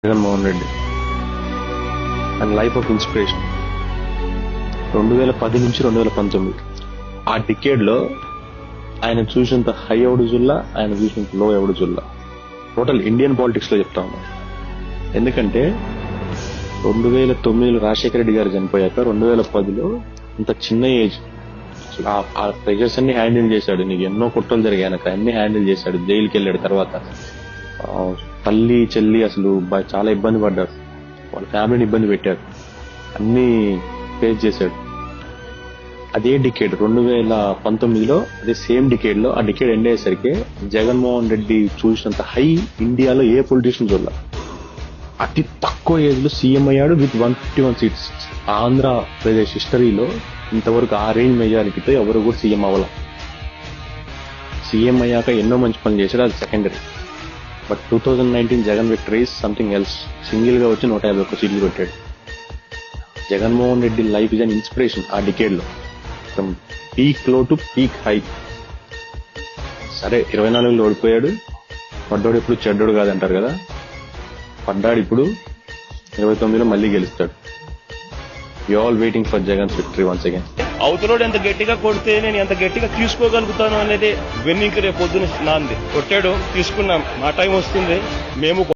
Jaganmohan Reddy and life of inspiration 2010 నుంచి 2019 ఆ decade లో ఆయన చూసినంత హై ఎవడు జుల్లా, ఆయన చూసినంత లో ఎవడు జుల్లా. టోటల్ ఇండియన్ పాలిటిక్స్ లో చెప్తా ఉన్నా. ఎందుకంటే 2009లో రాజశేఖర రెడ్డి గారు చనిపోయాక 2010లో ఇంత చిన్న ఏజ్ ఆ ప్రెషర్స్ అన్ని హ్యాండిల్ చేశాడు. నీకు ఎన్నో కుట్రలు జరిగాయనక అన్ని హ్యాండిల్ చేశాడు. జైలుకి వెళ్ళాడు. తర్వాత తల్లి చెల్లి అసలు చాలా ఇబ్బంది పడ్డారు. వాళ్ళ ఫ్యామిలీని ఇబ్బంది పెట్టారు. అన్ని ఫేస్ చేశాడు. అదే డికేడ్ 2019లో అదే సేమ్ డికేడ్ లో ఆ డికేడ్ ఎండ్ అయ్యేసరికి జగన్మోహన్ రెడ్డి చూసినంత హై ఇండియాలో ఏ పొలిటీషియన్ చూడాల. అతి తక్కువ ఏజ్ లో సీఎం అయ్యాడు విత్ 151 సీట్స్. ఆంధ్రప్రదేశ్ హిస్టరీలో ఇంతవరకు ఆ రేంజ్ మెజారిటీతో ఎవరు కూడా సీఎం అవ్వాల. సీఎం అయ్యాక ఎన్నో మంచి పనులు చేశాడు, అది secondary. But 2019 Jagan victory is something else. Single గా వచ్చి 151 సీట్లు కొట్టాడు. Jaganmohan Reddy life is an inspiration ఆ డికేడ్ లో, ఫ్రమ్ పీక్ లో టు పీక్ హై. సరే 24లో ఓడిపోయాడు. పడ్డాడు ఎప్పుడు చెడ్డోడు కాదంటారు కదా, పడ్డాడు. ఇప్పుడు 29లో మళ్ళీ గెలుస్తాడు. You all waiting for Jagan's victory once again. అవతలోడు ఎంత గట్టిగా కొడితే నేను ఎంత గట్టిగా తీసుకోగలుగుతాను అనేది వెన్నింకి రేపు పొద్దున నాంది. కొట్టాడు, తీసుకున్నాం. మా టైం వస్తుంది. మేము